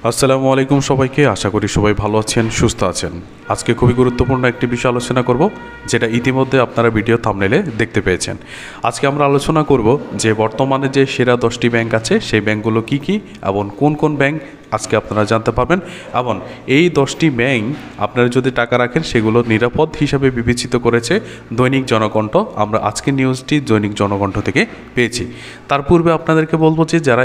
আসসালামু আলাইকুম সবাইকে। আশা করি সবাই ভালো আছেন, সুস্থ আছেন। আজকে খুবই গুরুত্বপূর্ণ একটি বিষয় আলোচনা করব, যেটা ইতিমধ্যে আপনারা ভিডিও থাম্বনেইলে দেখতে পেয়েছেন। আজকে আমরা আলোচনা করব যে বর্তমানে যে সেরা 10টি ব্যাংক আছে সেই ব্যাংকগুলো কি কি এবং কোন কোন ব্যাংক আজকে আপনারা জানতে পারবেন, এবং এই 10টি ব্যাংক আপনারা যদি টাকা রাখেন সেগুলো নিরাপদ হিসাবে বিবেচিত করেছে দৈনিক জনকণ্ঠ। আমরা আজকের নিউজটি দৈনিক জনকণ্ঠ থেকে পেয়েছি। তার পূর্বে আপনাদেরকে বলবো যে যারা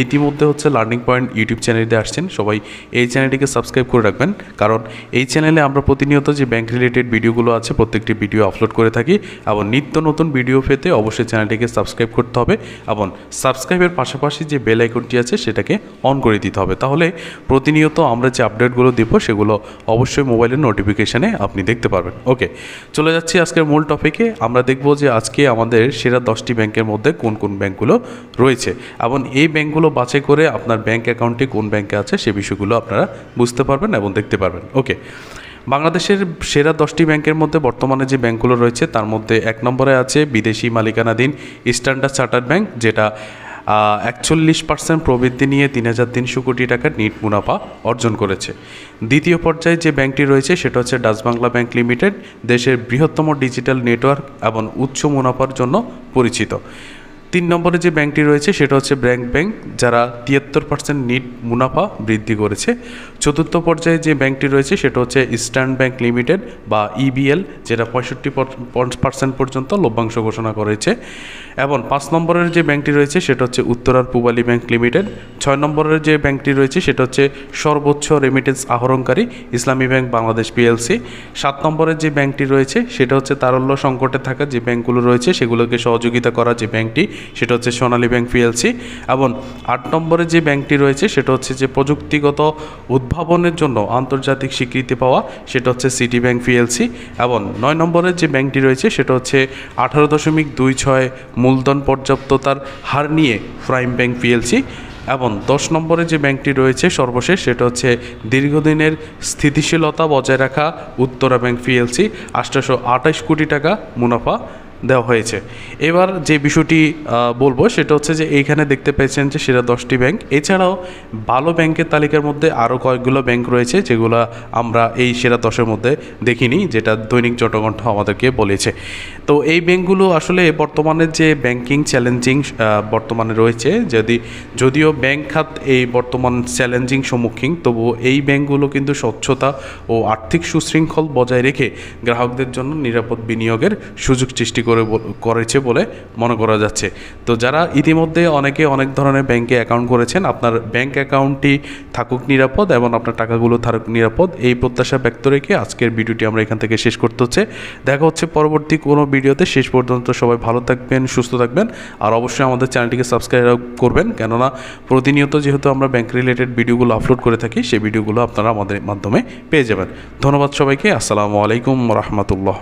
ইতিমধ্যে লার্নিং পয়েন্ট ইউটিউব চ্যানেলে আসছেন, সবাই এই চ্যানেলটিকে সাবস্ক্রাইব করে রাখবেন, কারণ এই চ্যানেলে আমরা প্রতিনিয়ত যে ব্যাংক রিলেটেড ভিডিওগুলো আছে প্রত্যেকটি ভিডিও আপলোড করে থাকি, এবং নিত্য নতুন ভিডিও পেতে অবশ্যই চ্যানেলটিকে সাবস্ক্রাইব করতে হবে, এবং সাবস্ক্রাইবের পাশাপাশি যে বেল আইকনটি আছে সেটাকে অন করে দিতে হবে। তাহলে প্রতিনিয়ত আমরা যে আপডেটগুলো দেব সেগুলো অবশ্যই মোবাইলের নোটিফিকেশানে আপনি দেখতে পারবেন। ওকে, চলে যাচ্ছি আজকের মূল টপিকে। আমরা দেখব যে আজকে আমাদের সেরা 10টি ব্যাংকের মধ্যে কোন কোন ব্যাংকগুলো রয়েছে, এবং এই ব্যাংকগুলো বাছাই করে আপনার ব্যাংক অ্যাকাউন্টটি কোন ব্যাংকে আছে সে বিষয়গুলো আপনারা বুঝতে পারবেন এবং দেখতে পারবেন। ওকে, বাংলাদেশের সেরা 10টি ব্যাংকের মধ্যে বর্তমানে যে ব্যাংকগুলো রয়েছে তার মধ্যে 1 নম্বরে আছে বিদেশি মালিকানাধীন স্ট্যান্ডার্ড চার্টার্ড ব্যাংক, যেটা 41% প্রবৃদ্ধি নিয়ে 3,300 কোটি টাকার নিট মুনাফা অর্জন করেছে। দ্বিতীয় পর্যায়ে যে ব্যাংকটি রয়েছে সেটা হচ্ছে ডাচ বাংলা ব্যাংক লিমিটেড, দেশের বৃহত্তম ডিজিটাল নেটওয়ার্ক এবং উচ্চ মুনাফার জন্য পরিচিত। 3 নম্বরে যে ব্যাংকটি রয়েছে সেটা হচ্ছে ব্যাংক, যারা 73% নিট মুনাফা বৃদ্ধি করেছে। চতুর্থ পর্যায়ে যে ব্যাংকটি রয়েছে সেটা হচ্ছে ইস্টার্ন ব্যাংক লিমিটেড বা ইবিএল, যেটা 65% পর্যন্ত লভ্যাংশ ঘোষণা করেছে। এবং 5 নম্বরের যে ব্যাংকটি রয়েছে সেটা হচ্ছে উত্তরার পূবালী ব্যাংক লিমিটেড। 6 নম্বরের যে ব্যাংকটি রয়েছে সেটা হচ্ছে সর্বোচ্চ রেমিটেন্স আহরণকারী ইসলামী ব্যাংক বাংলাদেশ পিএলসি। 7 নম্বরের যে ব্যাংকটি রয়েছে সেটা হচ্ছে তারল্য সংকটে থাকা যে ব্যাংকগুলো রয়েছে সেগুলোকে সহযোগিতা করা যে ব্যাংকটি সেটা হচ্ছে সোনালী ব্যাংক পিএলসি। এবং 8 নম্বরে যে ব্যাংকটি রয়েছে সেটা হচ্ছে যে প্রযুক্তিগত উদ্ভাবনের জন্য আন্তর্জাতিক স্বীকৃতি পাওয়া, সেটা হচ্ছে সিটি ব্যাংক পিএলসি। এবং 9 নম্বরের যে ব্যাংকটি রয়েছে সেটা হচ্ছে 18.26 মূলধন পর্যাপ্ততার হার নিয়ে প্রাইম ব্যাংক পিএলসি। এবং 10 নম্বরে যে ব্যাংকটি রয়েছে সর্বশেষ সেটা হচ্ছে দীর্ঘদিনের স্থিতিশীলতা বজায় রাখা উত্তরা ব্যাংক পিএলসি, 828 কোটি টাকা মুনাফা দেওয়া হয়েছে। এবার যে বিষয়টি বলবো সেটা হচ্ছে যে এইখানে দেখতে পেয়েছেন যে সেরা 10টি ব্যাংক, এছাড়াও ভালো ব্যাংকের তালিকার মধ্যে আরও কয়েকগুলো ব্যাংক রয়েছে যেগুলো আমরা এই সেরা 10-এর মধ্যে দেখিনি, যেটা দৈনিক জনকণ্ঠ আমাদেরকে বলেছে। তো এই ব্যাংকগুলো আসলে বর্তমানে যে ব্যাংকিং চ্যালেঞ্জিং বর্তমানে রয়েছে, যদিও ব্যাংক খাত এই বর্তমান চ্যালেঞ্জিং সম্মুখীন, তবুও এই ব্যাংকগুলো কিন্তু স্বচ্ছতা ও আর্থিক সুশৃঙ্খল বজায় রেখে গ্রাহকদের জন্য নিরাপদ বিনিয়োগের সুযোগ সৃষ্টি করেছে বলে মনে করা যাচ্ছে। তো যারা ইতিমধ্যে অনেক ধরনের ব্যাংকে অ্যাকাউন্ট করেছেন, আপনার ব্যাংক অ্যাকাউন্টটি থাকুক নিরাপদ এবং আপনার টাকাগুলো থাকুক নিরাপদ, এই প্রত্যাশা ব্যক্ত রেখে আজকের ভিডিওটি আমরা এখান থেকে শেষ করতে হচ্ছে। দেখা হচ্ছে পরবর্তী কোনো ভিডিওতে। শেষ পর্যন্ত সবাই ভালো থাকবেন, সুস্থ থাকবেন, আর অবশ্যই আমাদের চ্যানেলটিকে সাবস্ক্রাইব করবেন, কেননা প্রতিনিয়ত যেহেতু আমরা ব্যাংক রিলেটেড ভিডিওগুলো আপলোড করে থাকি সেই ভিডিওগুলো আপনারা আমাদের মাধ্যমে পেয়ে যাবেন। ধন্যবাদ সবাইকে। আসসালামু আলাইকুম রহমতুল্লাহ।